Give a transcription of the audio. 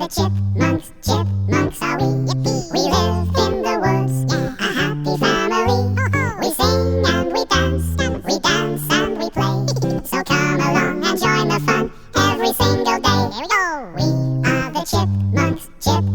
the chipmunks, chipmunks are we. Yippee. We live in the woods, a happy family. We sing and we dance and we play. So come along and join the fun every single day. Here we go. We are the chipmunks, chipmunks.